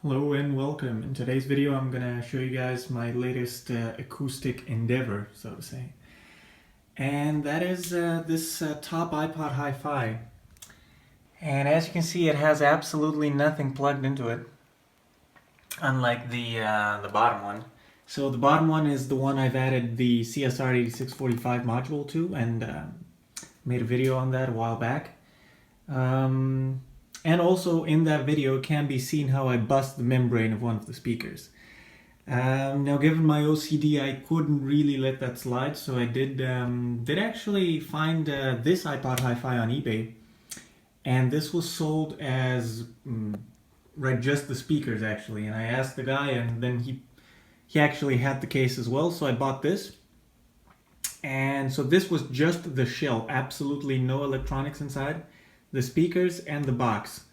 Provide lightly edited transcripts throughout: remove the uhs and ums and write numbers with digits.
Hello and welcome. In today's video I'm going to show you guys my latest acoustic endeavor, so to say. And that is this top iPod Hi-Fi. And as you can see, it has absolutely nothing plugged into it, unlike the bottom one. So the bottom one is the one I've added the CSR8645 module to, and made a video on that a while back. And also in that video can be seen how I bust the membrane of one of the speakers. Now, given my OCD, I couldn't really let that slide, so I did actually find this iPod Hi-Fi on eBay, and this was sold as just the speakers actually. And I asked the guy, and then he actually had the case as well, so I bought this. And so this was just the shell, absolutely no electronics inside, the speakers and the box.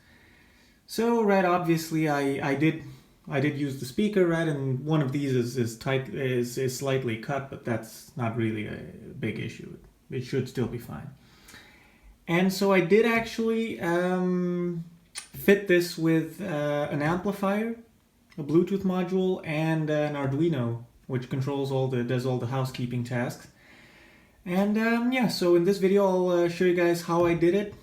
So obviously I did use the speaker, and one of these is slightly cut, but that's not really a big issue. It should still be fine. And so I did actually fit this with an amplifier, a Bluetooth module, and an Arduino, which does all the housekeeping tasks. And yeah, so in this video I'll show you guys how I did it.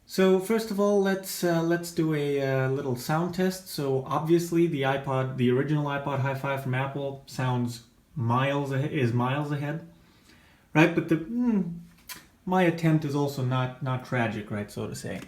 So first of all, let's do a little sound test. So obviously the original iPod Hi-Fi from Apple sounds miles ahead, right? But my attempt is also not tragic, right, so to say.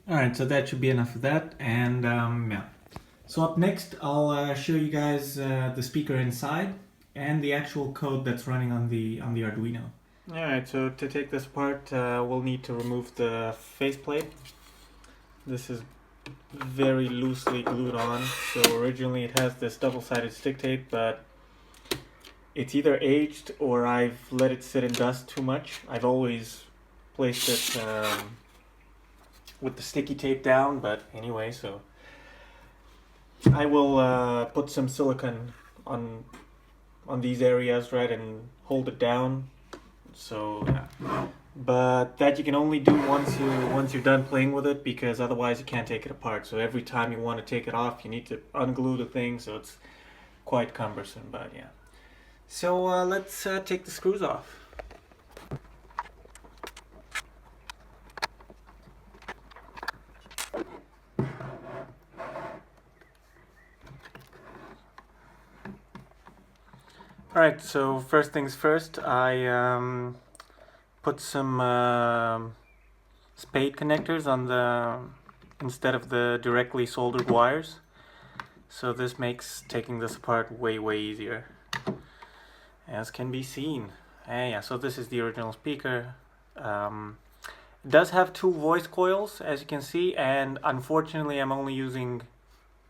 Alright, so that should be enough of that, and yeah. So up next I'll show you guys the speaker inside and the actual code that's running on the Arduino. Alright, so to take this apart we'll need to remove the faceplate. This is very loosely glued on, so originally it has this double-sided stick tape, but it's either aged or I've let it sit in dust too much. I've always placed it with the sticky tape down, but anyway, so I will put some silicone on these areas, right, and hold it down. So but that you can only do once you're done playing with it, because otherwise you can't take it apart. So every time you want to take it off, you need to unglue the thing, so it's quite cumbersome. But yeah, so let's take the screws off. Alright, so first things first, I put some spade connectors on instead of the directly soldered wires. So this makes taking this apart way easier, as can be seen. And yeah, so this is the original speaker. It does have two voice coils, as you can see, and unfortunately I'm only using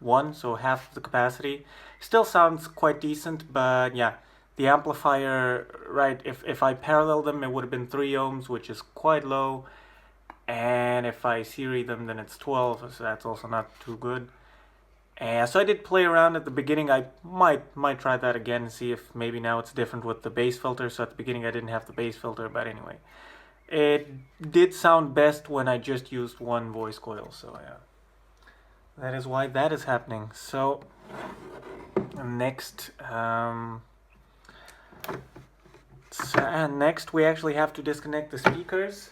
one, so half the capacity. Still sounds quite decent, but yeah, the amplifier, right, if I parallel them, it would have been 3 ohms, which is quite low, and if I series them, then it's 12, so that's also not too good. So I did play around at the beginning. I might try that again and see if maybe now it's different with the bass filter. So at the beginning I didn't have the bass filter, but anyway, it did sound best when I just used one voice coil. So yeah, that is why that is happening. So next next we actually have to disconnect the speakers,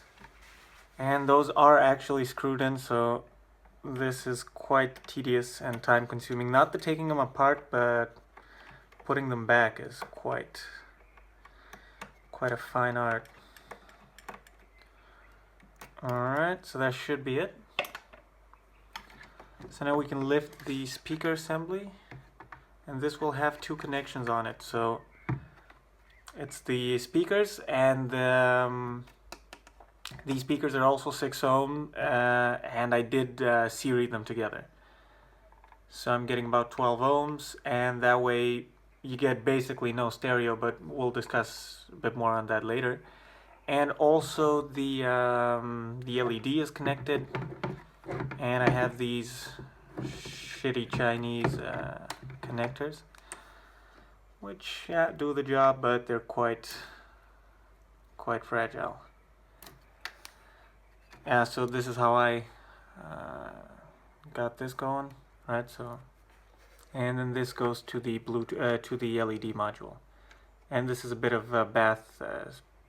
and those are actually screwed in, so this is quite tedious and time consuming. Not the taking them apart, but putting them back is quite a fine art. Alright, so that should be it. So now we can lift the speaker assembly, and this will have two connections on it. So it's the speakers, and these speakers are also 6 ohm, and I did series them together. So I'm getting about 12 ohms, and that way you get basically no stereo, but we'll discuss a bit more on that later. And also the LED is connected, and I have these shitty Chinese connectors, which do the job, but they're quite fragile. Yeah, so this is how I got this going, right? So, and then this goes to the Bluetooth to the LED module, and this is a bit of a bath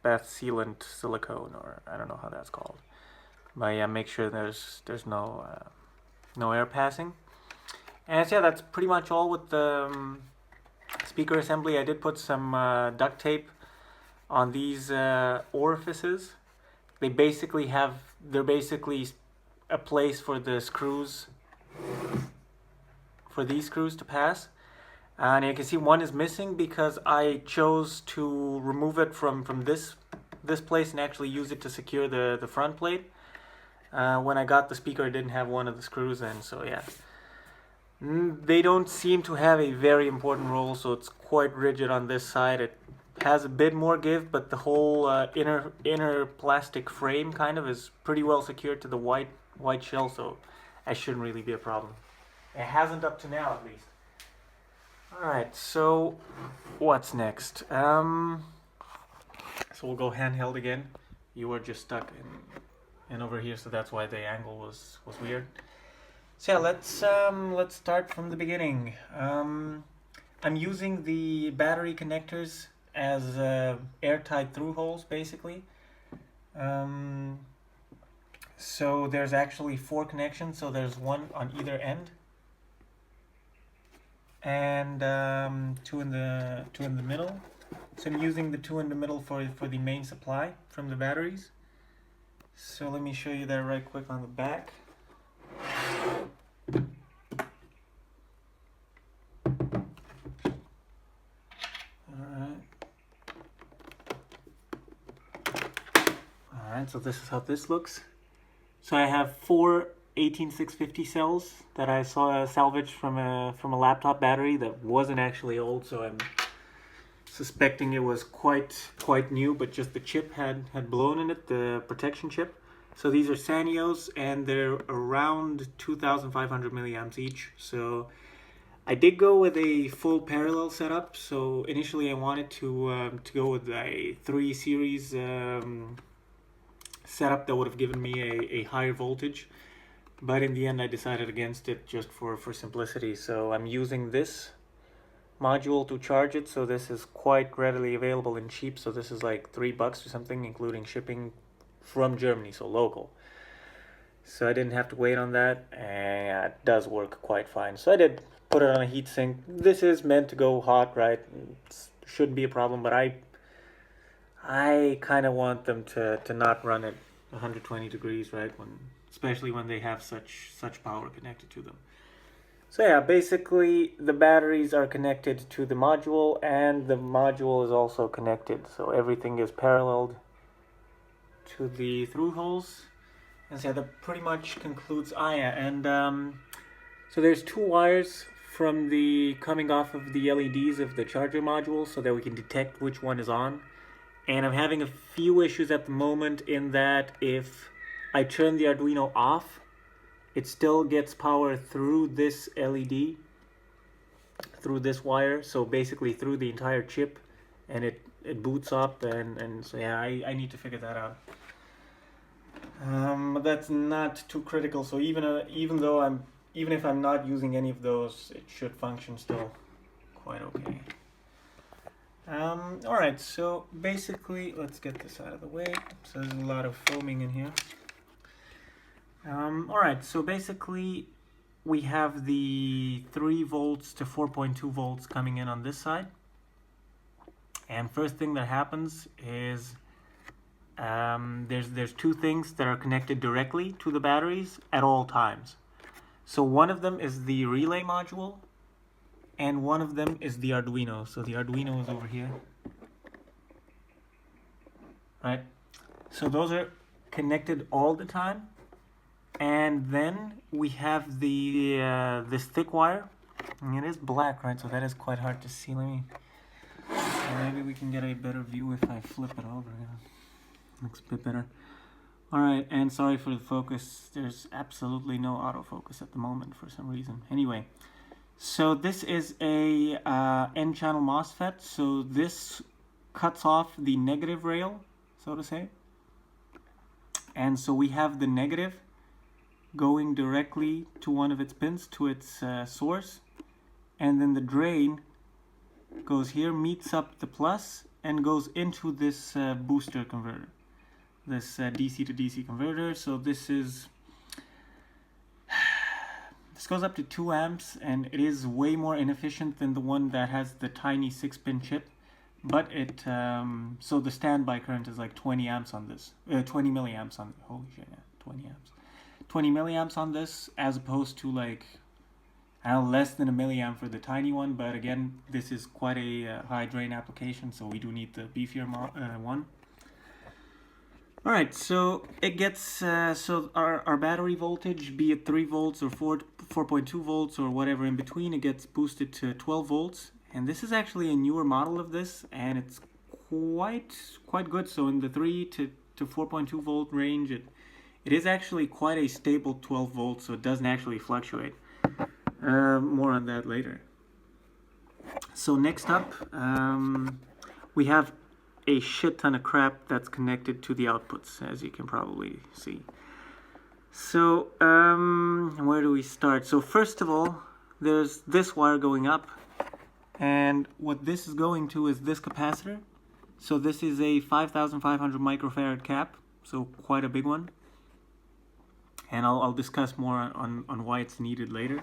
sealant silicone, or I don't know how that's called, but yeah, make sure there's no air passing. And so yeah, that's pretty much all with the speaker assembly. I did put some duct tape on these orifices. They're basically a place for the screws, for these screws to pass. And you can see one is missing because I chose to remove it from this place and actually use it to secure the front plate. When I got the speaker, I didn't have one of the screws in, so yeah. They don't seem to have a very important role, so it's quite rigid on this side. It has a bit more give, but the whole inner plastic frame kind of is pretty well secured to the white shell, so that shouldn't really be a problem. It hasn't up to now, at least. Alright, so what's next? So we'll go handheld again. You were just stuck in over here, so that's why the angle was weird. So yeah, let's start from the beginning. I'm using the battery connectors as airtight through holes, basically. So there's actually 4 connections, so there's one on either end, and 2 in the middle. So I'm using the 2 in the middle for the main supply from the batteries. So let me show you that right quick on the back. Alright, so this is how this looks. So I have 4 18650 cells that I saw salvaged from a laptop battery that wasn't actually old, so I'm suspecting it was quite new, but just the chip had blown in it, the protection chip. So these are Sanyos, and they're around 2,500 milliamps each. So I did go with a full parallel setup. So initially I wanted to go with a 3 series setup that would have given me a higher voltage. But in the end I decided against it just for simplicity. So I'm using this module to charge it. So this is quite readily available and cheap. So this is like $3 or something, including shipping from Germany, so local. So I didn't have to wait on that, and it does work quite fine. So I did put it on a heat sink. This is meant to go hot, right? It shouldn't be a problem, but I kind of want them to not run at 120 degrees, right? Especially when they have such power connected to them. So yeah, basically the batteries are connected to the module, and the module is also connected. So everything is paralleled to the through holes. And so yeah, that pretty much concludes so there's 2 wires from the coming off of the LEDs of the charger module, so that we can detect which one is on. And I'm having a few issues at the moment in that if I turn the Arduino off, it still gets power through this LED, through this wire, so basically through the entire chip, and it boots up, and so yeah, I need to figure that out. But that's not too critical. So even if I'm not using any of those, it should function still quite okay. All right. So basically, let's get this out of the way. So there's a lot of foaming in here. All right. So basically, we have the 3 volts to 4.2 volts coming in on this side. And first thing that happens is there's 2 things that are connected directly to the batteries at all times. So one of them is the relay module, and one of them is the Arduino. So the Arduino is over here, right? So those are connected all the time. And then we have the this thick wire. And it is black, right? So that is quite hard to see. Let me. Maybe we can get a better view if I flip it over. Yeah. Looks a bit better. All right, and sorry for the focus. There's absolutely no autofocus at the moment for some reason. Anyway, so this is a N-channel MOSFET. So this cuts off the negative rail, so to say. And so we have the negative going directly to one of its pins, to its source. And then the drain goes here, meets up the plus, and goes into this booster converter. This DC to DC converter. So this goes up to 2 amps, and it is way more inefficient than the one that has the tiny 6-pin chip. But it so the standby current is like 20 amps on this, 20 milliamps on. Holy shit, yeah, 20 amps, 20 milliamps on this, as opposed to like less than a milliamp for the tiny one. But again, this is quite a high drain application, so we do need the beefier one. All right, so it gets so our battery voltage, be it 3 volts or 4.2 volts or whatever in between, it gets boosted to 12 volts. And this is actually a newer model of this, and it's quite good. So in the 3 to 4.2 volt range, it is actually quite a stable 12 volts, so it doesn't actually fluctuate. More on that later. So next up, we have a shit ton of crap that's connected to the outputs, as you can probably see. So where do we start? So first of all, there's this wire going up, and what this is going to is this capacitor. So this is a 5,500 microfarad cap, so quite a big one. And I'll discuss more on why it's needed later.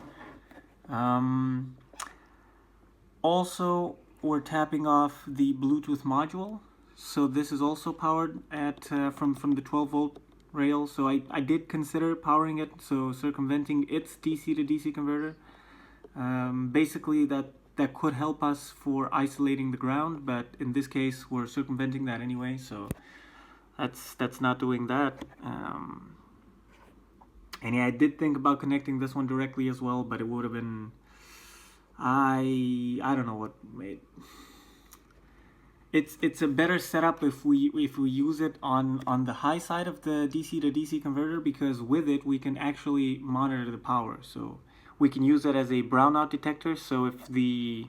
Also, we're tapping off the Bluetooth module. So this is also powered at from the 12 volt rail. So I did consider powering it, so circumventing its DC to DC converter. Basically that could help us for isolating the ground, but in this case we're circumventing that anyway, so that's not doing that. And yeah, I did think about connecting this one directly as well, but it would have been I don't know what made it's a better setup if we use it on the high side of the DC to DC converter, because with it we can actually monitor the power. So we can use it as a brownout detector. So if the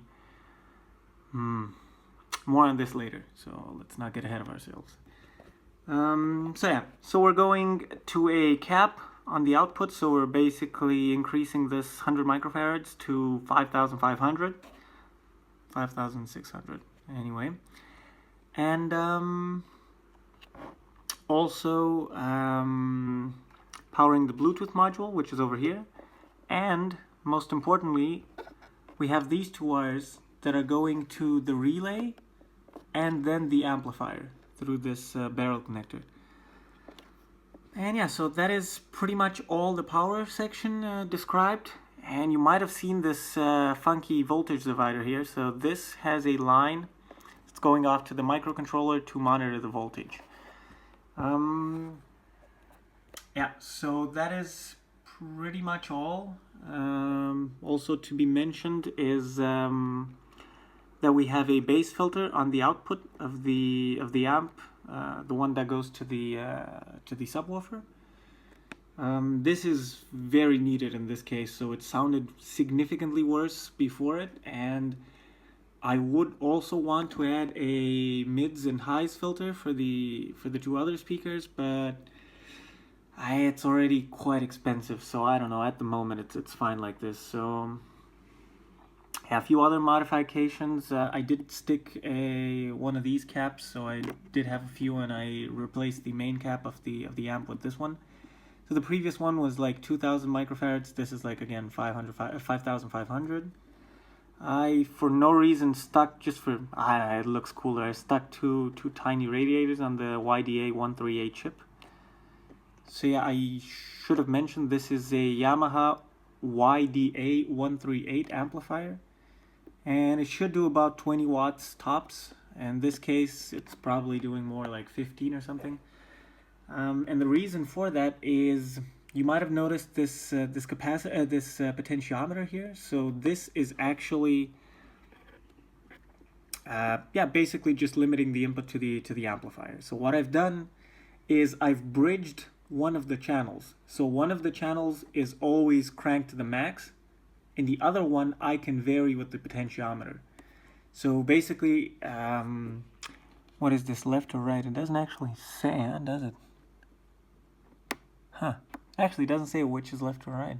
more on this later, so let's not get ahead of ourselves. So yeah, so we're going to a cap on the output, so we're basically increasing this 100 microfarads to 5,500, 5,600 anyway. And also powering the Bluetooth module, which is over here. And most importantly, we have these 2 wires that are going to the relay and then the amplifier through this barrel connector. And yeah, so that is pretty much all the power section described. And you might have seen this funky voltage divider here. So this has a line that's going off to the microcontroller to monitor the voltage. Yeah, so that is pretty much all. Also to be mentioned is that we have a bass filter on the output of the amp, the one that goes to the subwoofer. This is very needed in this case, so it sounded significantly worse before it, and I would also want to add a mids and highs filter for the 2 other speakers, but it's already quite expensive, so I don't know. At the moment, it's fine like this. So yeah, a few other modifications. I did stick one of these caps, so I did have a few, and I replaced the main cap of the amp with this one. So the previous one was like 2,000 microfarads. This is like, again, 5,500. I, for no reason, stuck just for it looks cooler. I stuck two tiny radiators on the YDA138 chip. So yeah, I should have mentioned this is a Yamaha YDA138 amplifier, and it should do about 20 watts tops. In this case, it's probably doing more like 15 or something. And the reason for that is you might have noticed this potentiometer here. So this is actually basically just limiting the input to the amplifier. So what I've done is I've bridged one of the channels. So one of the channels is always cranked to the max, and the other one I can vary with the potentiometer. So basically, what is this, left or right? It doesn't actually say, does it? Huh. Actually, it doesn't say which is left or right.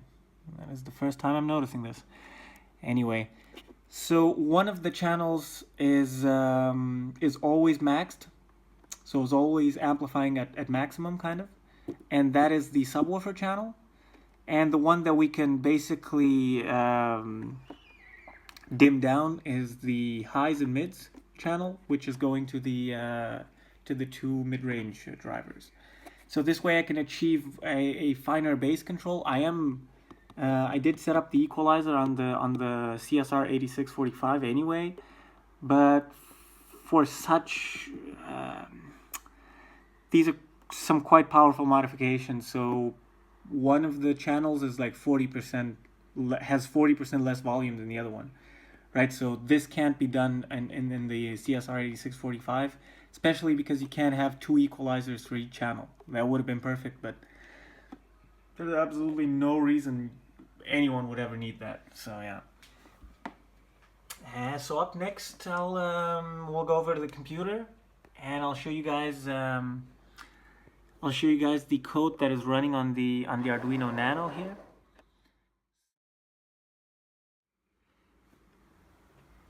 That is the first time I'm noticing this. Anyway, so one of the channels is always maxed. So it's always amplifying at maximum, kind of. And that is the subwoofer channel. And the one that we can basically dim down is the highs and mids channel, which is going to the two mid-range drivers. So this way I can achieve a finer bass control. I did set up the equalizer on the CSR8645 anyway, but for such these are some quite powerful modifications. So one of the channels is like 40%, has 40% less volume than the other one, right? So this can't be done in the CSR8645, especially because you can't have two equalizers for each channel. That would have been perfect, but there's absolutely no reason anyone would ever need that. So yeah. So up next, we'll go over to the computer, and I'll show you guys. I'll show you guys the code that is running on the Arduino Nano here.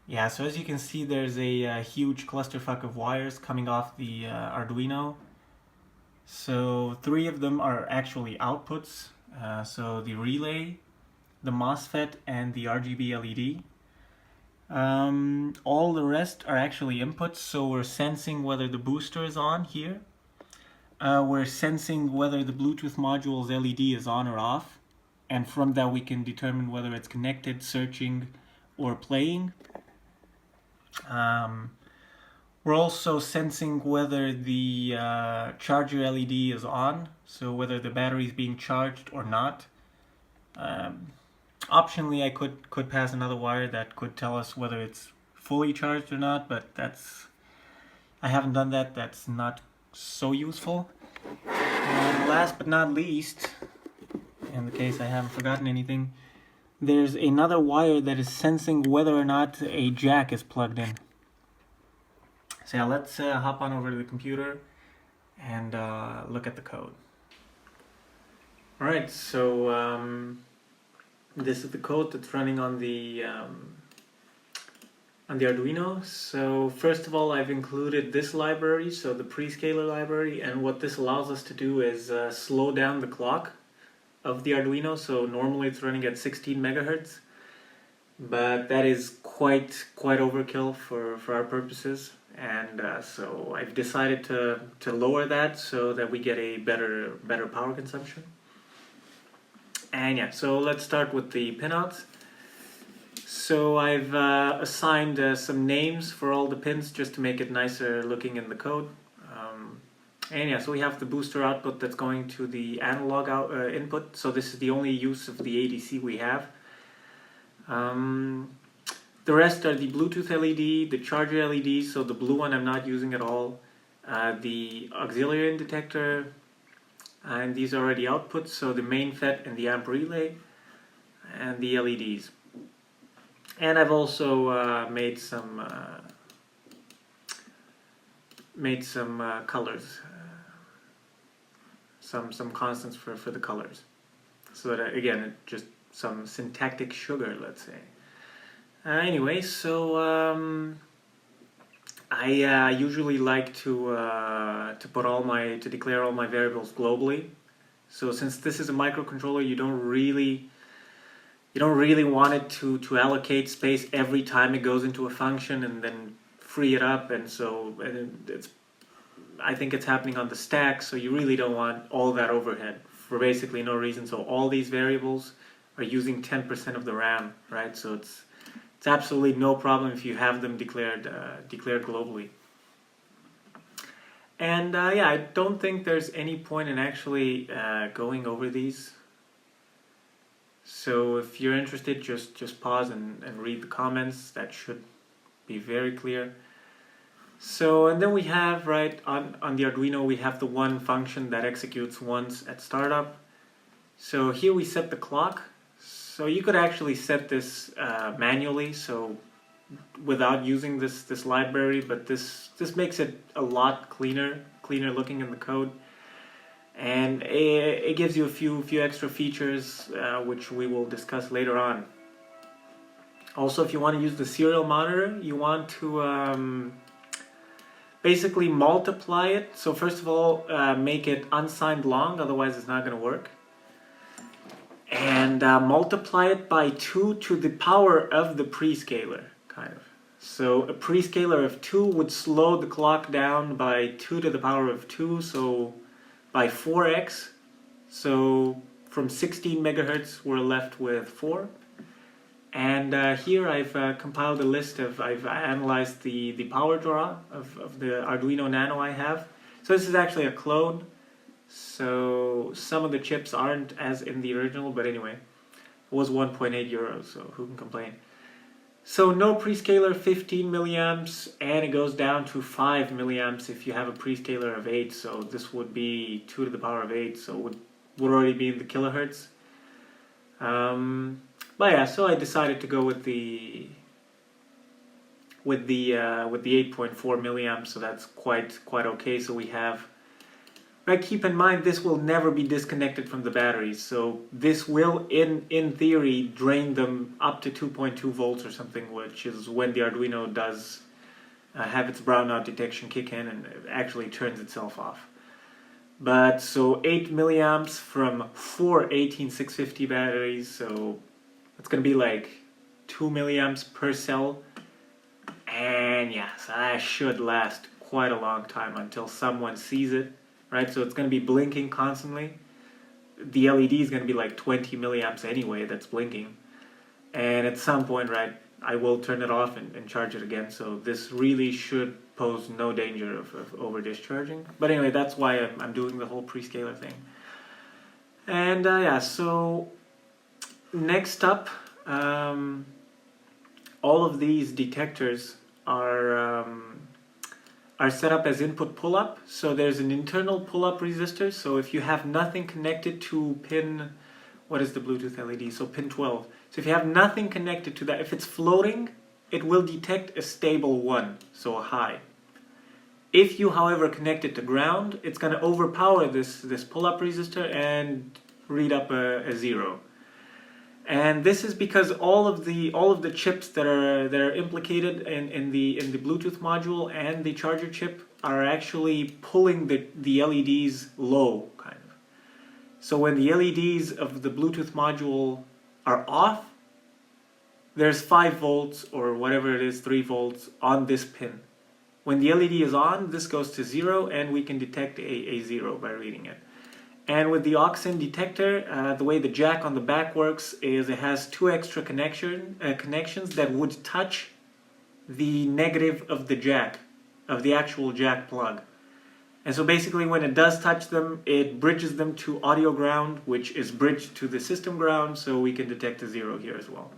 Yeah, so as you can see, there's a huge clusterfuck of wires coming off the Arduino. So 3 of them are actually outputs. So the relay, the MOSFET, and the RGB LED. All the rest are actually inputs, so we're sensing whether the booster is on here. We're sensing whether the Bluetooth module's LED is on or off, and from that we can determine whether it's connected, searching, or playing. We're also sensing whether the charger LED is on, so whether the battery is being charged or not. Optionally, I could pass another wire that could tell us whether it's fully charged or not, but I haven't done that. That's not so useful. And last but not least, in the case I haven't forgotten anything, there's another wire that is sensing whether or not a jack is plugged in. So yeah, let's hop on over to the computer and look at the code. Alright, so this is the code that's running on the Arduino. So first of all, I've included this library, so the prescaler library, and what this allows us to do is slow down the clock of the Arduino. So normally it's running at 16 megahertz, but that is quite overkill for our purposes, and so I've decided to lower that so that we get a better power consumption. And yeah, so let's start with the pinouts. So I've assigned some names for all the pins just to make it nicer looking in the code. And yeah, so we have the booster output that's going to the analog input. So this is the only use of the ADC we have. The rest are the Bluetooth LED, the charger LED, so the blue one I'm not using at all, the auxiliary in detector, and these are already outputs, so the main FET and the amp relay, and the LEDs. And I've also made some colors, some constants for the colors, so that again, just some syntactic sugar, let's say. Anyway, so I usually like to declare all my variables globally. So since this is a microcontroller, you don't really want it to allocate space every time it goes into a function and then free it up, and so I think it's happening on the stack, so you really don't want all that overhead for basically no reason. So all these variables are using 10% of the RAM, right? So it's absolutely no problem if you have them declared globally. And yeah, I don't think there's any point in actually going over these. So if you're interested, just pause and read the comments. That should be very clear. So, and then we have, right, on the Arduino, we have the one function that executes once at startup. So here we set the clock. So you could actually set this manually, so without using this library, but this makes it a lot cleaner looking in the code, and it gives you a few extra features which we will discuss later on. Also, if you want to use the serial monitor, you want to basically multiply it. So first of all, make it unsigned long, otherwise it's not going to work. And multiply it by 2 to the power of the prescaler, kind of. So a prescaler of 2 would slow the clock down by 2 to the power of 2, so by 4x. So from 16 megahertz, we're left with 4. And here I've compiled a list I've analyzed the power draw of the Arduino Nano I have. So this is actually a clone. So some of the chips aren't as in the original, but anyway, it was 1.8 euros, so who can complain? So no prescaler, 15 milliamps, and it goes down to 5 milliamps if you have a prescaler of 8. So this would be 2 to the power of 8, so it would already be in the kilohertz. But yeah, so I decided to go with the 8.4 milliamps, so that's quite okay. So we have. Right, keep in mind this will never be disconnected from the batteries, so this will, in theory, drain them up to 2.2 volts or something, which is when the Arduino does have its brownout detection kick in and it actually turns itself off. But so 8 milliamps from 4 18650 batteries, so it's going to be like 2 milliamps per cell, and yes, that should last quite a long time until someone sees it. Right, so it's going to be blinking constantly. The LED is going to be like 20 milliamps anyway that's blinking. And at some point, right, I will turn it off and charge it again. So this really should pose no danger of over-discharging. But anyway, that's why I'm doing the whole prescaler thing. And yeah, so next up, all of these detectors are set up as input pull-up. So there's an internal pull-up resistor. So if you have nothing connected to pin, what is the Bluetooth LED? So pin 12. So if you have nothing connected to that, if it's floating, it will detect a stable 1, so a high. If you, however, connect it to ground, it's going to overpower this pull-up resistor and read up a 0. And this is because all of the chips that are implicated in the Bluetooth module and the charger chip are actually pulling the LEDs low, kind of. So when the LEDs of the Bluetooth module are off, there's 5 volts or whatever it is, 3 volts on this pin. When the LED is on, this goes to 0, and we can detect a 0 by reading it. And with the aux-in detector, the way the jack on the back works is it has 2 extra connections that would touch the negative of the jack, of the actual jack plug. And so basically when it does touch them, it bridges them to audio ground, which is bridged to the system ground, so we can detect a 0 here as well.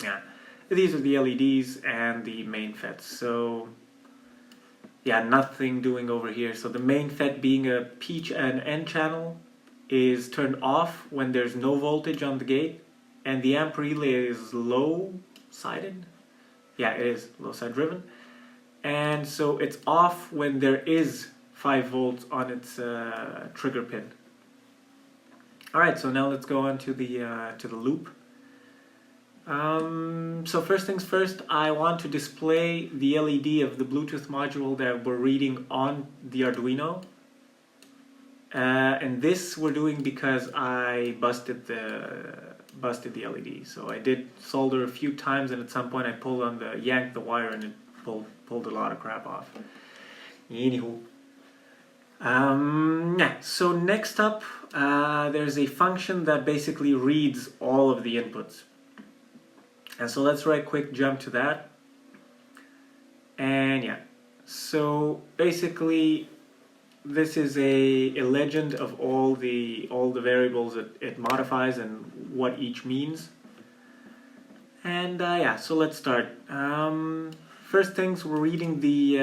Yeah, these are the LEDs and the main FETs. So yeah, nothing doing over here. So the main FET, being a P and N channel, is turned off when there's no voltage on the gate, and the amp relay is low-sided. Yeah, it is low-side driven, and so it's off when there is 5 volts on its trigger pin. All right, so now let's go on to the loop. So first things first, I want to display the LED of the Bluetooth module that we're reading on the Arduino. And this we're doing because I busted the LED. So I did solder a few times, and at some point I yanked the wire, and it pulled a lot of crap off. Anywho. Yeah, so next up, there's a function that basically reads all of the inputs. And so let's right quick jump to that. And yeah, so basically this is a legend of all the variables that it modifies and what each means. And yeah, so let's start. First things, we're reading the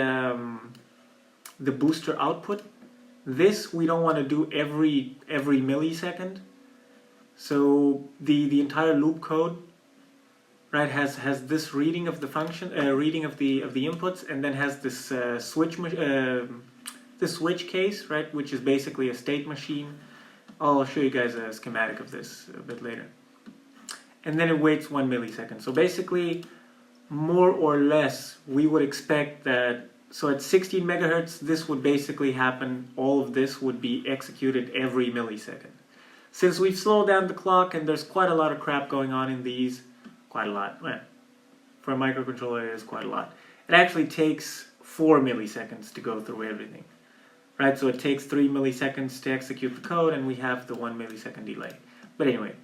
booster output. This we don't want to do every millisecond. So the entire loop code, right, has this reading of the function, reading of the inputs, and then has this switch case, right, which is basically a state machine. I'll show you guys a schematic of this a bit later. And then it waits 1 millisecond. So basically, more or less, we would expect that, so at 16 megahertz, this would basically happen, all of this would be executed every millisecond. Since we've slowed down the clock and there's quite a lot of crap going on in these, quite a lot, well, for a microcontroller it is quite a lot. It actually takes 4 milliseconds to go through everything. Right, so it takes 3 milliseconds to execute the code and we have the 1 millisecond delay. But anyway,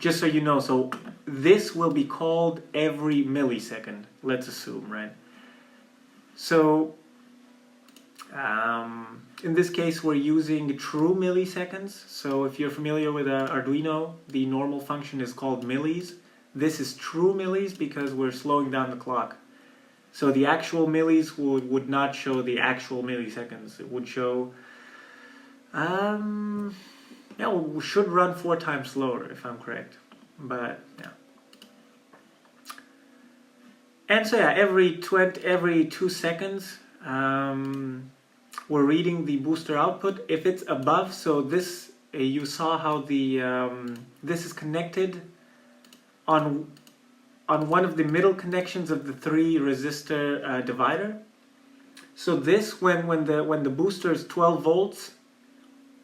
just so you know, so this will be called every millisecond, let's assume, right? So in this case we're using true milliseconds. So if you're familiar with Arduino, the normal function is called millis. This is true millis because we're slowing down the clock. So the actual millis would not show the actual milliseconds. It would show, yeah, we should run 4 times slower if I'm correct. But yeah. And so yeah, every 2 seconds, we're reading the booster output. If it's above, so this, you saw how the this is connected on one of the middle connections of the 3 resistor divider. So this, when the booster is 12 volts,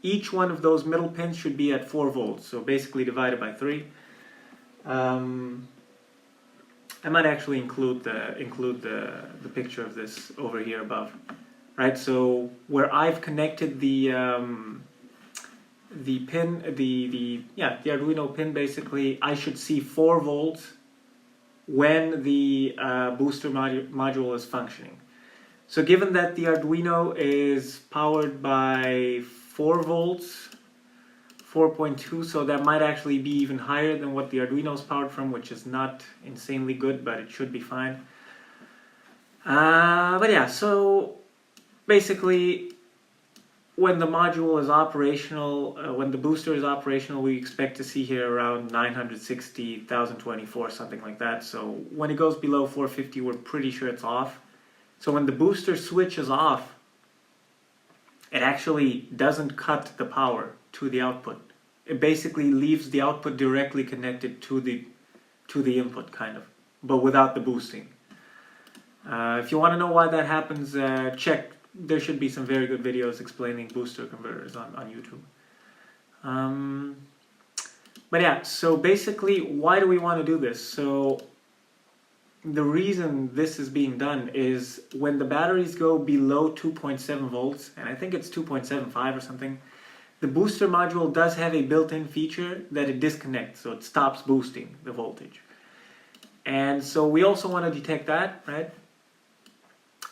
each one of those middle pins should be at 4 volts. So basically divided by 3. I might actually include the picture of this over here above, right? So where I've connected the pin, the Arduino pin, basically, I should see 4 volts when the booster module is functioning. So given that the Arduino is powered by 4 volts, 4.2, so that might actually be even higher than what the Arduino is powered from, which is not insanely good, but it should be fine. But yeah, so basically when the module is operational, when the booster is operational, we expect to see here around 960, 1024, something like that. So when it goes below 450, we're pretty sure it's off. So when the booster switch is off, it actually doesn't cut the power to the output. It basically leaves the output directly connected to the input, kind of, but without the boosting. If you want to know why that happens, check. There should be some very good videos explaining booster converters on YouTube. But yeah, so basically, why do we want to do this? So the reason this is being done is when the batteries go below 2.7 volts, and I think it's 2.75 or something, the booster module does have a built-in feature that it disconnects, so it stops boosting the voltage. And so we also want to detect that, right?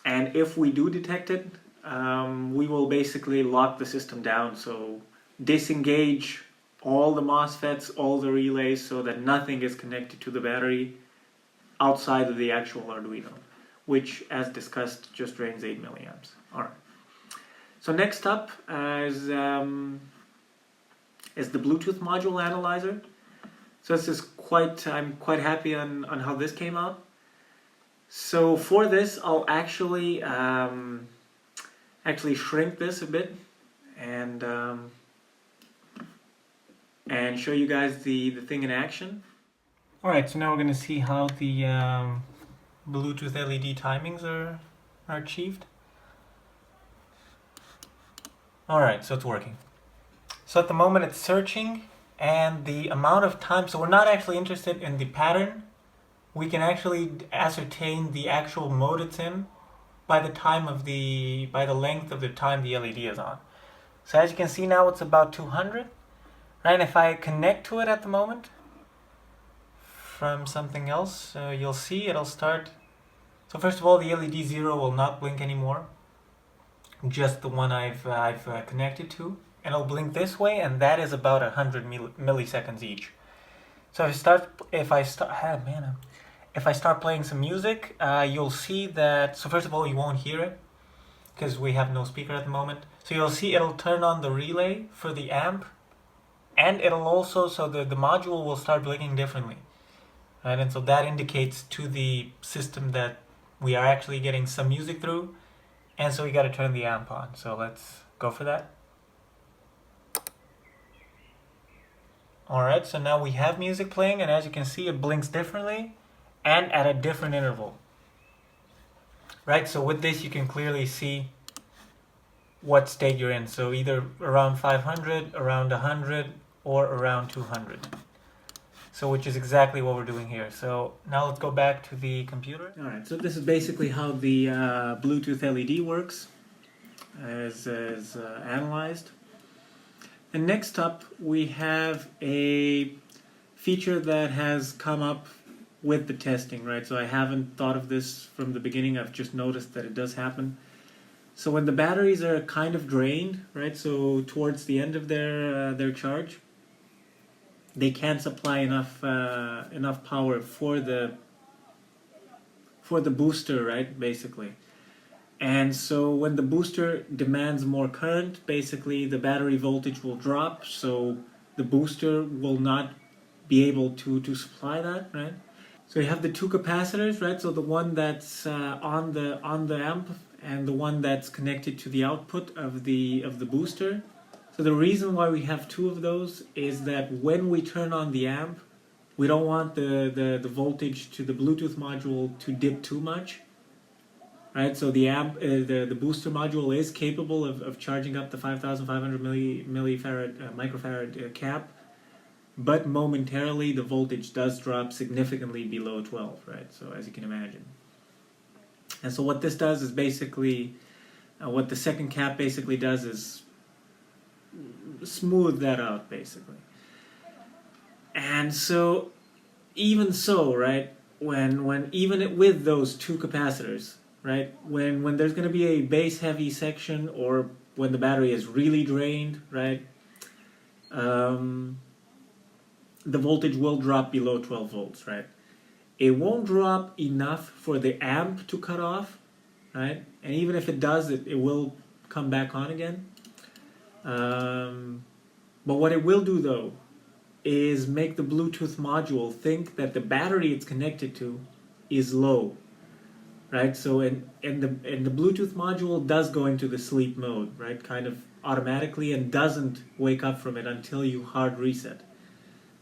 And if we do detect it, we will basically lock the system down, so disengage all the MOSFETs, all the relays, so that nothing is connected to the battery outside of the actual Arduino, which, as discussed, just drains 8 milliamps. All right. So next up is the Bluetooth module analyzer. So this is I'm quite happy on how this came out. So for this, I'll actually shrink this a bit and show you guys the thing in action. All right, so now we're going to see how the Bluetooth LED timings are achieved. All right, so it's working. So at the moment it's searching, and the amount of time, so we're not actually interested in the pattern. We can actually ascertain the actual mode it's in by the length of the time the LED is on. So as you can see now, it's about 200. Right, and if I connect to it at the moment from something else, you'll see it'll start. So first of all, the LED 0 will not blink anymore. Just the one I've connected to, and it'll blink this way, and that is about 100 milliseconds each. So if I start playing some music, you'll see that. So first of all, you won't hear it because we have no speaker at the moment. So you'll see it'll turn on the relay for the amp, and it'll also, so the module will start blinking differently, right? And so that indicates to the system that we are actually getting some music through, and so we got to turn the amp on. So let's go for that. Alright, so now we have music playing, and as you can see, it blinks differently and at a different interval. Right, so with this you can clearly see what state you're in. So either around 500, around 100, or around 200. So which is exactly what we're doing here. So now let's go back to the computer. Alright, so this is basically how the Bluetooth LED works as analyzed. And next up we have a feature that has come up with the testing, right? So I haven't thought of this from the beginning, I've just noticed that it does happen. So when the batteries are kind of drained, right, so towards the end of their charge, they can't supply enough power for the booster, right, basically. And so when the booster demands more current, basically the battery voltage will drop, so the booster will not be able to supply that, right? So you have the two capacitors, right? So the one that's on the amp and the one that's connected to the output of the booster. So the reason why we have two of those is that when we turn on the amp, we don't want the voltage to the Bluetooth module to dip too much. Right, so the amp, the booster module is capable of charging up the 5,500 microfarad cap, but momentarily the voltage does drop significantly below 12, right? So as you can imagine. And so what this does is basically, what the second cap basically does is smooth that out, basically. And so, even so, right, when even with those two capacitors, right, when there's going to be a base heavy section, or when the battery is really drained, right, the voltage will drop below 12 volts, right. It won't drop enough for the amp to cut off, right, and even if it does, it will come back on again. But what it will do though is make the Bluetooth module think that the battery it's connected to is low. Right, so and the Bluetooth module does go into the sleep mode, right, kind of automatically, and doesn't wake up from it until you hard reset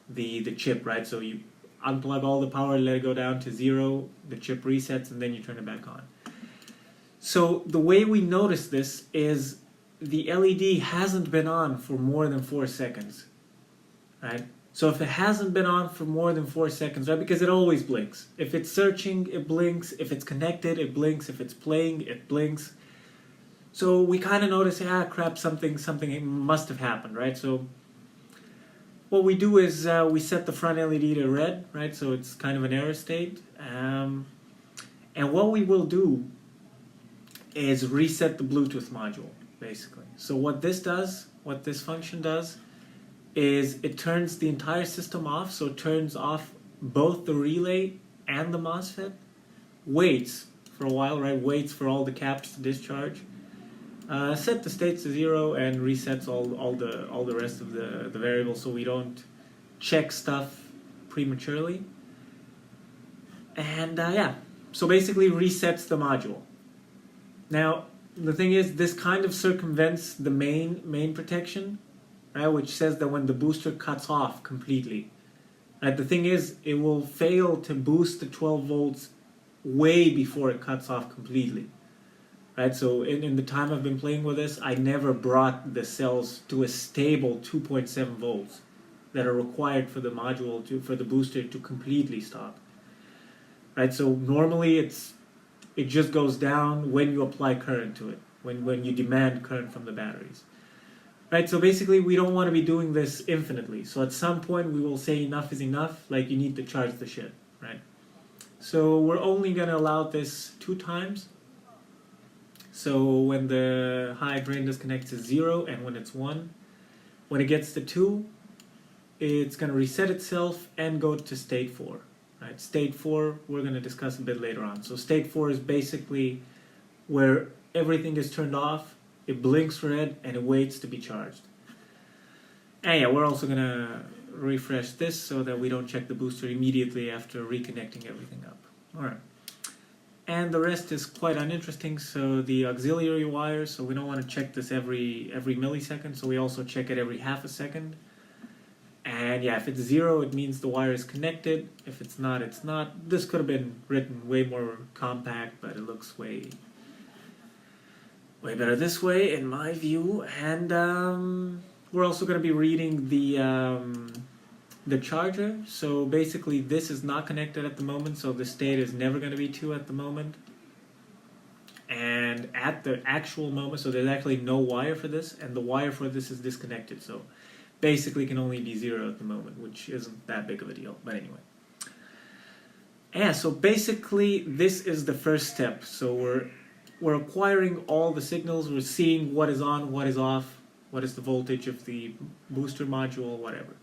the chip, right? So you unplug all the power, let it go down to 0, the chip resets, and then you turn it back on. So the way we notice this is the LED hasn't been on for more than 4 seconds, right? So if it hasn't been on for more than 4 seconds, right, because it always blinks. If it's searching, it blinks. If it's connected, it blinks. If it's playing, it blinks. So we kind of notice, crap, something must have happened, right? So what we do is we set the front LED to red, right? So it's kind of an error state. And what we will do is reset the Bluetooth module, basically. So what this function does, is it turns the entire system off, so it turns off both the relay and the MOSFET, waits for a while, right, waits for all the caps to discharge, set the states to 0, and resets all the rest of the variables so we don't check stuff prematurely. And yeah, so basically resets the module. Now the thing is, this kind of circumvents the main protection, right, which says that when the booster cuts off completely, right, the thing is, it will fail to boost the 12 volts way before it cuts off completely, right? So in the time I've been playing with this, I never brought the cells to a stable 2.7 volts that are required for the module for the booster to completely stop, right? So normally it just goes down when you apply current to it, when you demand current from the batteries. right? So basically we don't want to be doing this infinitely. So at some point we will say enough is enough, like you need to charge the shit, right? So we're only going to allow this 2 times. So when the high drain disconnects is 0 and when it's 1. When it gets to 2, it's going to reset itself and go to state 4. Right? State 4 we're going to discuss a bit later on. So state 4 is basically where everything is turned off, it blinks red, and it waits to be charged. And yeah, we're also going to refresh this so that we don't check the booster immediately after reconnecting everything up. Alright. And the rest is quite uninteresting. So the auxiliary wire, so we don't want to check this every millisecond, so we also check it every half a second. And yeah, if it's 0, it means the wire is connected. If it's not, it's not. This could have been written way more compact, but it looks way better this way, in my view. And we're also going to be reading the charger. So basically this is not connected at the moment, so the state is never going to be 2 at the moment. And at the actual moment, so there's actually no wire for this, and the wire for this is disconnected, so basically can only be 0 at the moment, which isn't that big of a deal, but anyway. Yeah, so basically this is the first step. So we're acquiring all the signals, we're seeing what is on, what is off, what is the voltage of the booster module, whatever.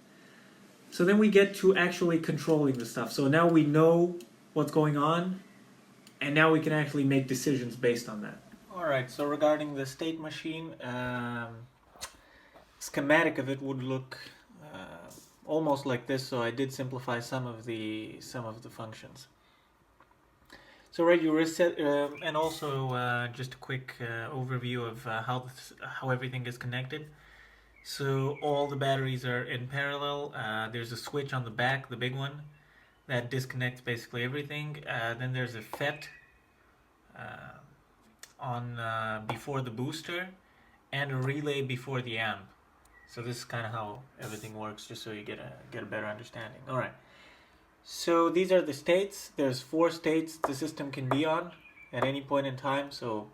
So then we get to actually controlling the stuff. So now we know what's going on, and now we can actually make decisions based on that. Alright, so regarding the state machine, schematic of it would look almost like this, so I did simplify some of the functions. So right, you reset, and also just a quick overview of how everything is connected. So all the batteries are in parallel. There's a switch on the back, the big one, that disconnects basically everything. Then there's a FET on before the booster, and a relay before the amp. So this is kind of how everything works, just so you get a better understanding. All right. So these are the states. There's 4 states the system can be on at any point in time. So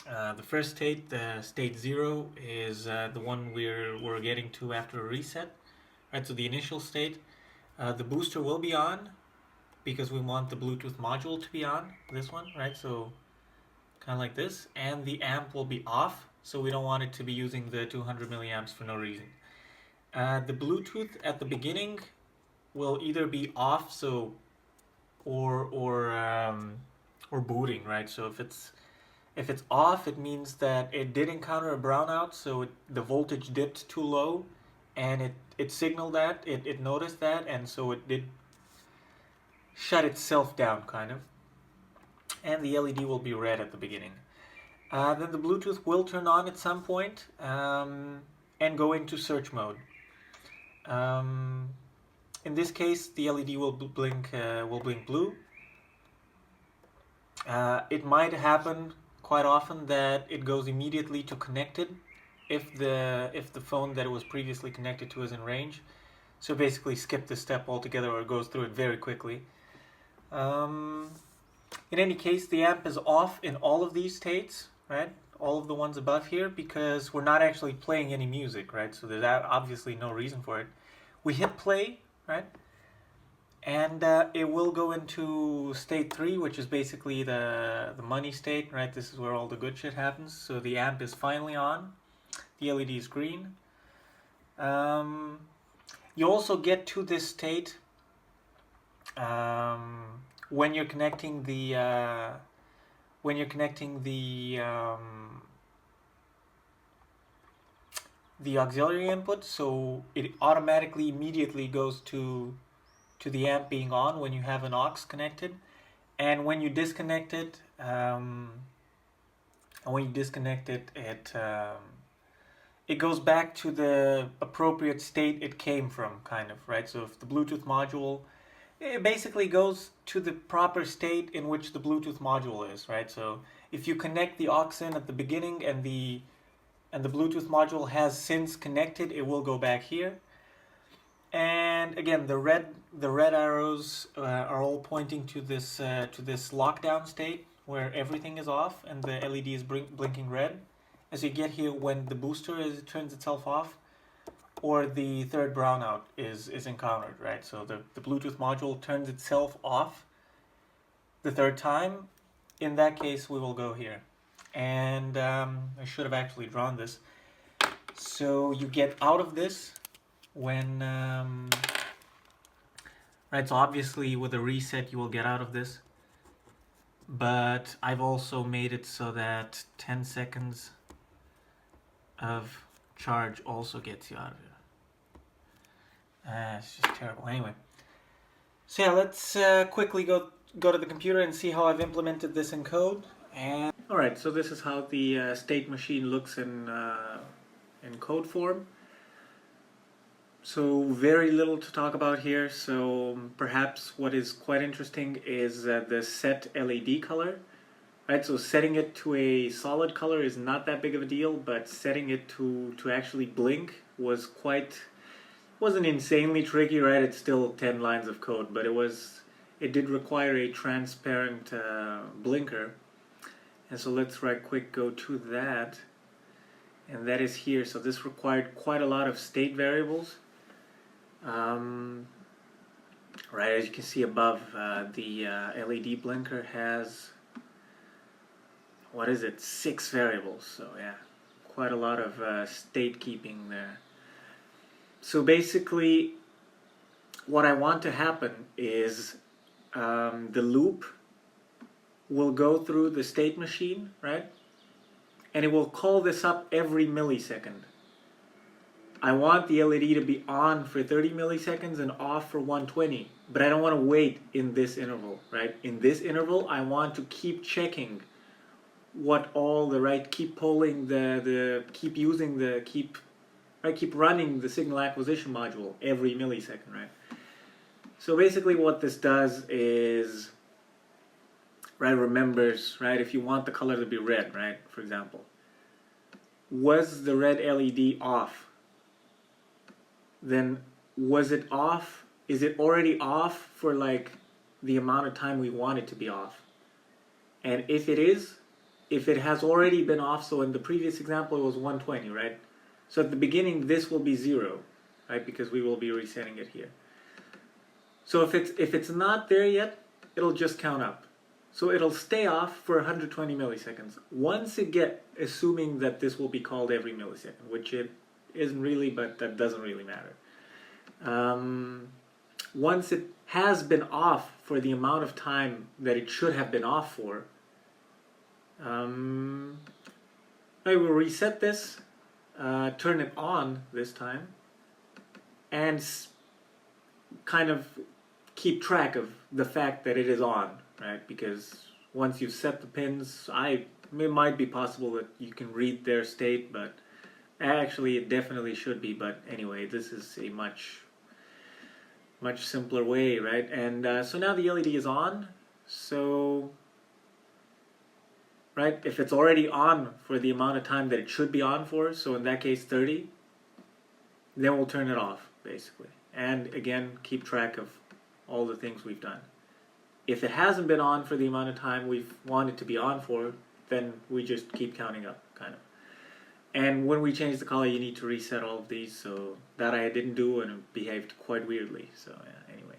the first state, state 0, is the one we're getting to after a reset. Right. So the initial state, the booster will be on because we want the Bluetooth module to be on. This one, right? So kind of like this, and the amp will be off. So we don't want it to be using the 200 milliamps for no reason. The Bluetooth at the beginning will either be off, so or booting, right? So if it's off, it means that it did encounter a brownout, so the voltage dipped too low, and it signaled that, it noticed that, and so it did shut itself down, kind of. And the LED will be red at the beginning. Then the Bluetooth will turn on at some point, and go into search mode. In this case, the LED will blink blue. It might happen quite often that it goes immediately to connected if the phone that it was previously connected to is in range. So basically skip this step altogether, or it goes through it very quickly. In any case, the amp is off in all of these states, right? All of the ones above here, because we're not actually playing any music, right? So there's obviously no reason for it. We hit play, right? And it will go into state 3, which is basically the money state, right? This is where all the good shit happens. So the amp is finally on. The LED is green. You also get to this state when you're connecting the auxiliary input, so it automatically immediately goes to the amp being on when you have an aux connected, and when you disconnect it, it goes back to the appropriate state it came from, kind of, right? So if the Bluetooth module, it basically goes to the proper state in which the Bluetooth module is, right? So if you connect the aux in at the beginning and the Bluetooth module has since connected, it will go back here. And again, the red arrows are all pointing to this lockdown state where everything is off and the LED is blinking red. as you get here when the booster turns itself off, or the third brownout is encountered, right? So the Bluetooth module turns itself off the third time. In that case, we will go here. And I should have actually drawn this. So you get out of this when, right, so obviously with a reset you will get out of this. But I've also made it so that 10 seconds of charge also gets you out of it. It's just terrible. Anyway, so yeah, let's quickly go to the computer and see how I've implemented this in code. And all right, so this is how the state machine looks in code form. So very little to talk about here. So perhaps what is quite interesting is the set LED color. Right, so setting it to a solid color is not that big of a deal, but setting it to actually blink wasn't insanely tricky, right? It's still 10 lines of code, but it did require a transparent blinker. And so let's right quick go to that, and that is here. So this required quite a lot of state variables. Right, as you can see above, the LED blinker has, what is it, 6 variables. So yeah, quite a lot of state keeping there. So basically what I want to happen is the loop will go through the state machine, right? And it will call this up every millisecond. I want the LED to be on for 30 milliseconds and off for 120, but I don't want to wait in this interval, right? In this interval, I want to keep checking what all the, right, keep polling keep running the signal acquisition module every millisecond, right? So basically what this does is, right, remembers, right, if you want the color to be red, right, for example, was the red LED off? Then was it off? Is it already off for like the amount of time we want it to be off? And if it has already been off, so in the previous example it was 120, right? So at the beginning this will be 0, right? Because we will be resetting it here. So if it's not there yet, it'll just count up. So it'll stay off for 120 milliseconds. Once it assuming that this will be called every millisecond, which it isn't really, but that doesn't really matter. Once it has been off for the amount of time that it should have been off for, I will reset this, turn it on this time, and kind of keep track of the fact that it is on, right? Because once you've set the pins, it might be possible that you can read their state, but actually it definitely should be. But anyway, this is a much simpler way, right? And so now the LED is on. So, right, if it's already on for the amount of time that it should be on for, so in that case 30, then we'll turn it off basically. And again, keep track of all the things we've done. If it hasn't been on for the amount of time we've wanted to be on for, then we just keep counting up, kind of. And when we change the color, you need to reset all of these, so that I didn't do, and it behaved quite weirdly. So yeah, anyway,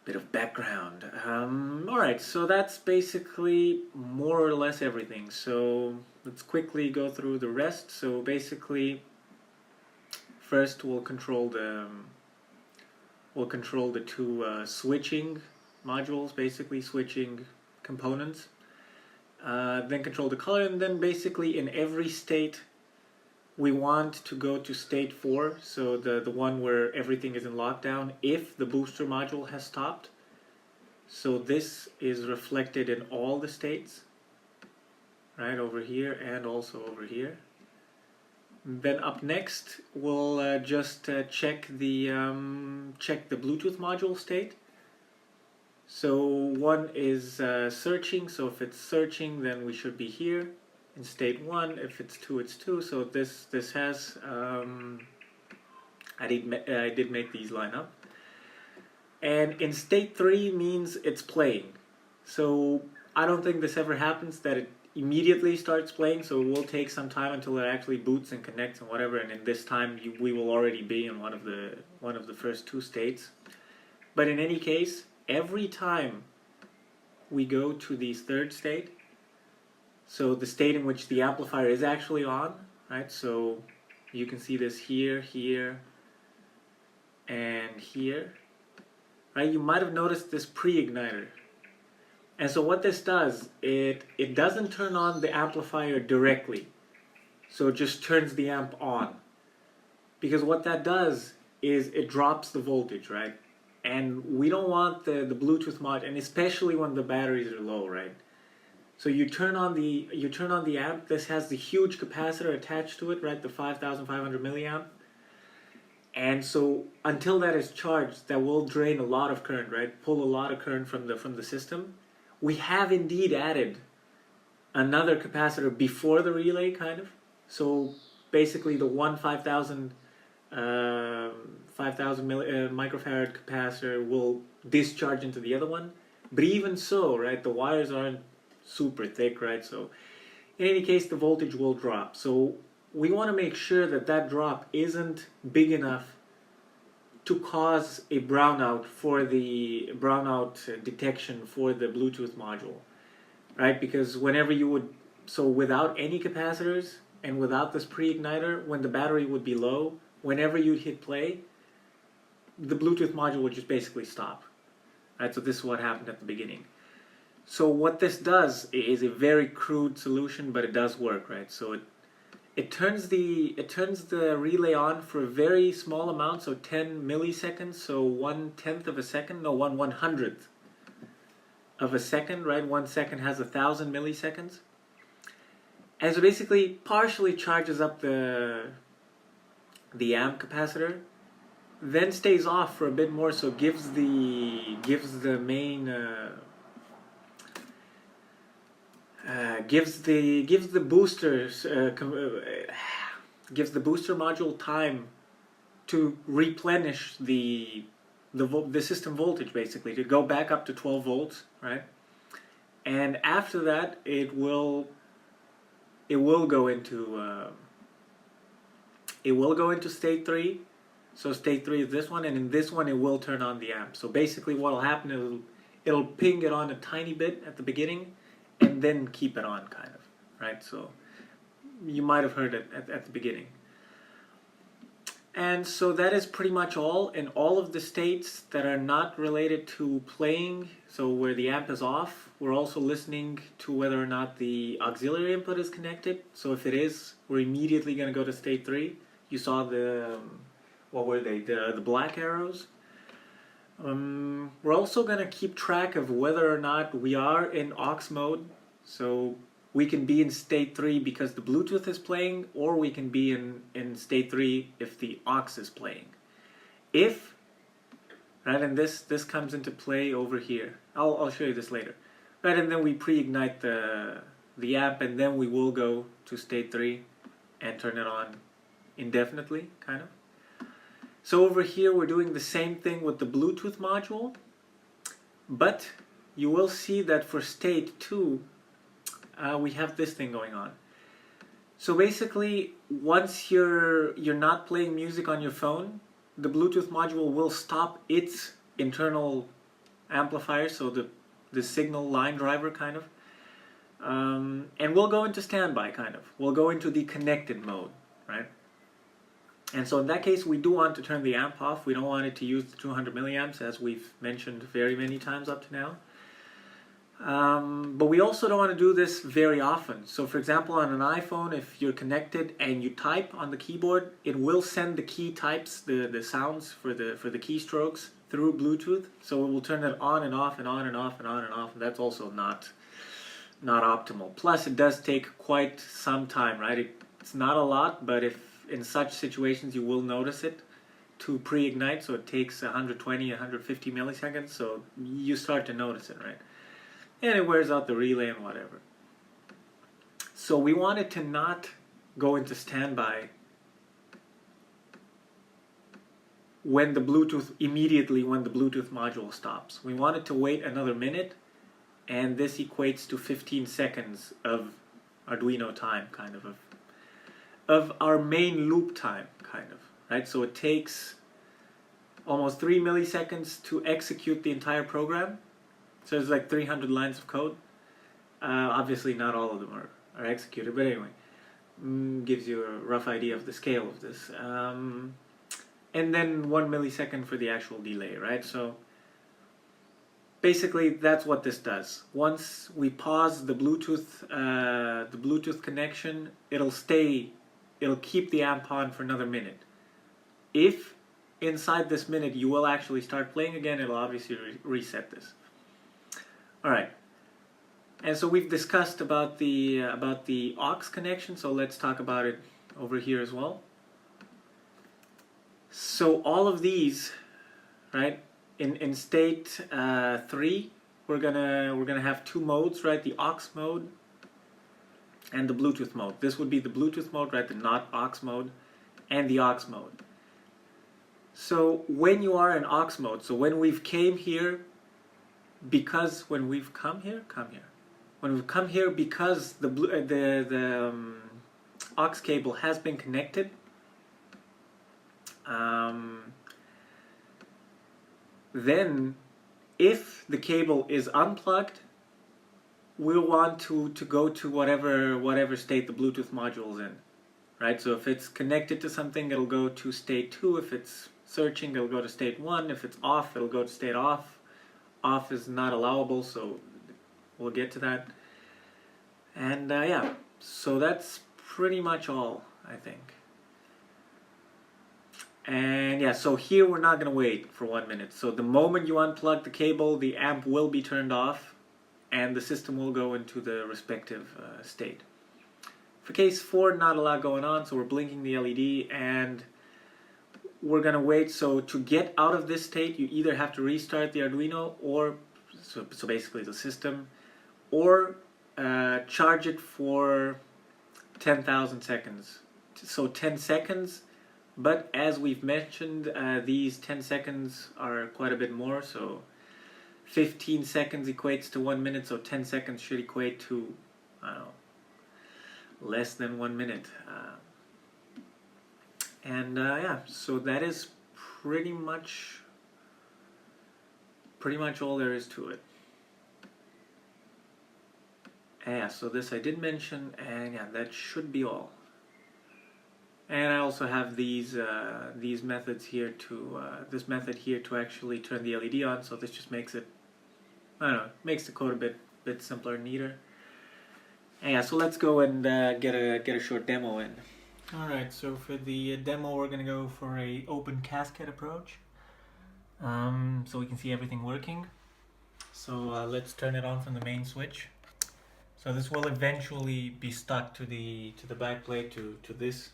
bit of background. Alright, so that's basically more or less everything. So let's quickly go through the rest. So basically, first we'll control the two switching modules, basically switching components. Then control the color, and then basically in every state we want to go to state 4, so the one where everything is in lockdown, if the booster module has stopped. So this is reflected in all the states, right, over here and also over here. Then up next we'll just check the Bluetooth module state. So one is searching, so if it's searching then we should be here in state 1. If it's 2, it's 2. So this has I did make these line up. And in state 3 means it's playing. So I don't think this ever happens that immediately starts playing, so it will take some time until it actually boots and connects and whatever, and in this time we will already be in one of the first two states. But in any case, every time we go to the third state, so the state in which the amplifier is actually on, right? So you can see this here, here, and here, right? You might have noticed this pre-igniter. And so what this does, it doesn't turn on the amplifier directly. So it just turns the amp on. Because what that does is it drops the voltage, right? And we don't want the Bluetooth mod, and especially when the batteries are low, right? So you turn on the amp. This has the huge capacitor attached to it, right? The 5,500 milliamp. And so until that is charged, that will drain a lot of current, right? Pull a lot of current from the system. We have indeed added another capacitor before the relay, kind of. So basically the one 5,000 microfarad capacitor will discharge into the other one. But even so, right, the wires aren't super thick, right? So in any case, the voltage will drop. So we want to make sure that that drop isn't big enough to cause a brownout for the brownout detection for the Bluetooth module, right? Because whenever you would, so without any capacitors and without this pre-igniter, when the battery would be low, whenever you'd hit play, the Bluetooth module would just basically stop, right? So this is what happened at the beginning. So what this does is a very crude solution, but it does work, right? So it turns the relay on for a very small amount, so 10 milliseconds, so 1/10 of a second, no, 1/100th of a second, right? 1 second has 1,000 milliseconds. And so basically partially charges up the amp capacitor, then stays off for a bit more, so gives the main gives the boosters gives the booster module time to replenish the system voltage, basically to go back up to 12 volts, right? And after that, it will go into state 3. So state 3 is this one, and in this one it will turn on the amp. So basically what will happen is it'll ping it on a tiny bit at the beginning and then keep it on, kind of, right? So you might have heard it at the beginning. And so that is pretty much all. In all of the states that are not related to playing, so where the amp is off, we're also listening to whether or not the auxiliary input is connected. So if it is, we're immediately going to go to state 3. You saw the, what were they, the black arrows. We're also going to keep track of whether or not we are in aux mode. So we can be in state 3 because the Bluetooth is playing, or we can be in state 3 if the aux is playing. If, right, and this comes into play over here. I'll show you this later. Right, and then we pre-ignite the amp, and then we will go to state 3 and turn it on indefinitely, kind of. So over here we're doing the same thing with the Bluetooth module, but you will see that for state 2 we have this thing going on. So basically, once you're not playing music on your phone, the Bluetooth module will stop its internal amplifier, so the signal line driver, kind of, and we'll go into standby, kind of. We'll go into the connected mode, right? And so in that case, we do want to turn the amp off. We don't want it to use the 200 milliamps, as we've mentioned very many times up to now. But we also don't want to do this very often. So for example, on an iPhone, if you're connected and you type on the keyboard, it will send the key types, the sounds for the keystrokes through Bluetooth. So it will turn it on and off and on and off and on and off. And that's also not optimal. Plus, it does take quite some time, right? It's not a lot, but if in such situations you will notice it to pre-ignite, so it takes 120, 150 milliseconds, so you start to notice it, right? And it wears out the relay and whatever. So we want it to not go into standby immediately when the Bluetooth module stops. We want it to wait another minute, and this equates to 15 seconds of Arduino time, kind of our main loop time, kind of, right? So it takes almost 3 milliseconds to execute the entire program. So it's like 300 lines of code. Obviously not all of them are executed, but anyway, gives you a rough idea of the scale of this. And then 1 millisecond for the actual delay, right? So basically that's what this does. Once we pause the Bluetooth connection, it'll keep the amp on for another minute. If inside this minute you will actually start playing again, it'll obviously reset this. All right. And so we've discussed about the aux connection, so let's talk about it over here as well. So all of these, right, in state 3, we're gonna have 2 modes, right? The aux mode and the Bluetooth mode. This would be the Bluetooth mode, right? The not aux mode, and the aux mode. So when you are in aux mode, so when we've come here because the aux cable has been connected, then if the cable is unplugged, we'll want to go to whatever state the Bluetooth module is in, right? So if it's connected to something, it'll go to state 2. If it's searching, it'll go to state 1. If it's off, it'll go to state off. Off is not allowable, so we'll get to that. And yeah, so that's pretty much all, I think. And yeah, so here we're not going to wait for 1 minute. So the moment you unplug the cable, the amp will be turned off and the system will go into the respective state. For case 4, not a lot going on, so we're blinking the LED and we're going to wait. So to get out of this state, you either have to restart the Arduino, or so basically the system, or charge it for 10,000 seconds. So 10 seconds, but as we've mentioned, these 10 seconds are quite a bit more. So 15 seconds equates to 1 minute, so 10 seconds should equate to, I don't know, less than 1 minute. And yeah, so that is pretty much all there is to it. Yeah, so this I did mention, and yeah, that should be all. And I also have these methods here to this method here to actually turn the LED on. So this just makes it, I don't know, makes the code a bit simpler and neater. And yeah, so let's go and get a short demo in. All right, so for the demo, we're gonna go for a open casket approach, so we can see everything working. So let's turn it on from the main switch. So this will eventually be stuck to the back plate to this,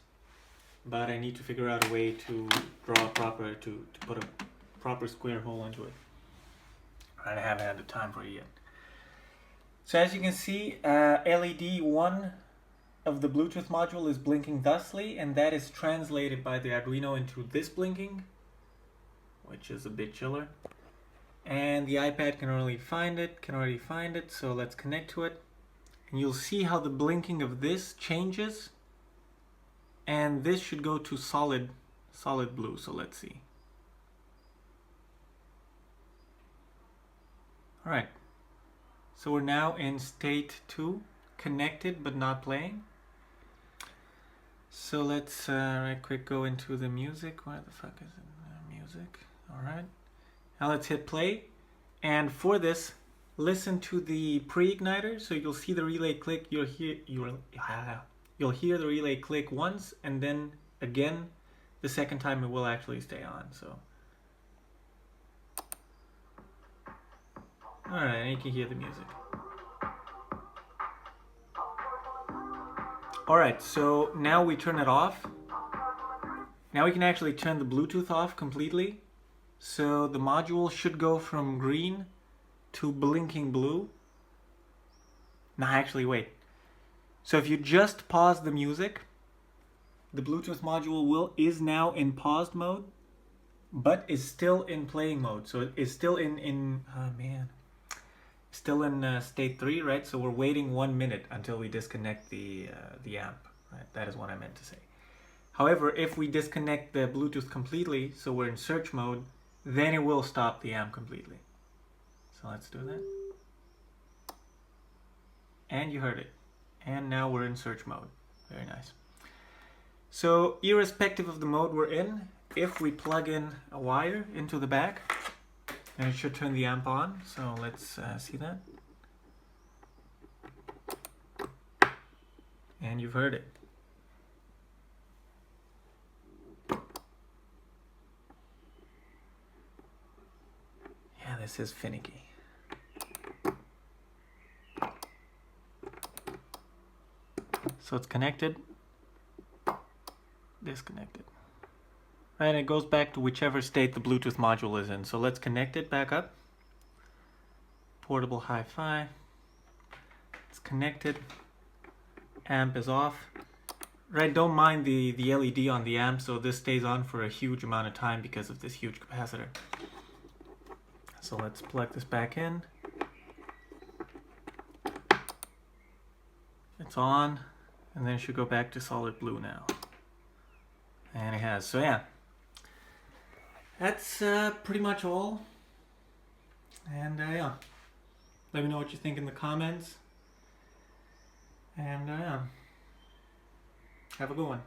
but I need to figure out a way to draw a proper to put a proper square hole into it. I haven't had the time for it yet. So as you can see, LED 1 of the Bluetooth module is blinking thusly, and that is translated by the Arduino into this blinking, which is a bit chiller. And the iPad can already find it, so let's connect to it. And you'll see how the blinking of this changes, and this should go to solid blue. So let's see. All right, so we're now in state 2, connected but not playing. So let's right quick go into the music. Where the fuck is it? Music. All right, now let's hit play, and for this, listen to the pre-igniter. So you'll see the relay click. You'll hear the relay click once, and then again the second time it will actually stay on. So all right, and you can hear the music. All right, so now we turn it off. Now we can actually turn the Bluetooth off completely. So the module should go from green to blinking blue. Now actually wait. So if you just pause the music, the Bluetooth module is now in paused mode, but is still in playing mode. So it is still in oh man. Still in state 3, right? So we're waiting 1 minute until we disconnect the amp, right? That is what I meant to say. However, if we disconnect the Bluetooth completely, so we're in search mode, then it will stop the amp completely. So let's do that. And you heard it. And now we're in search mode. Very nice. So irrespective of the mode we're in, if we plug in a wire into the back, then it should turn the amp on. So let's see that. And you've heard it. Yeah, this is finicky. So it's connected, disconnected. And it goes back to whichever state the Bluetooth module is in. So let's connect it back up. Portable hi-fi. It's connected. Amp is off. Right, don't mind the LED on the amp, so this stays on for a huge amount of time because of this huge capacitor. So let's plug this back in. It's on, and then it should go back to solid blue now. And it has. So yeah, that's pretty much all. And yeah, let me know what you think in the comments. And yeah, have a good one.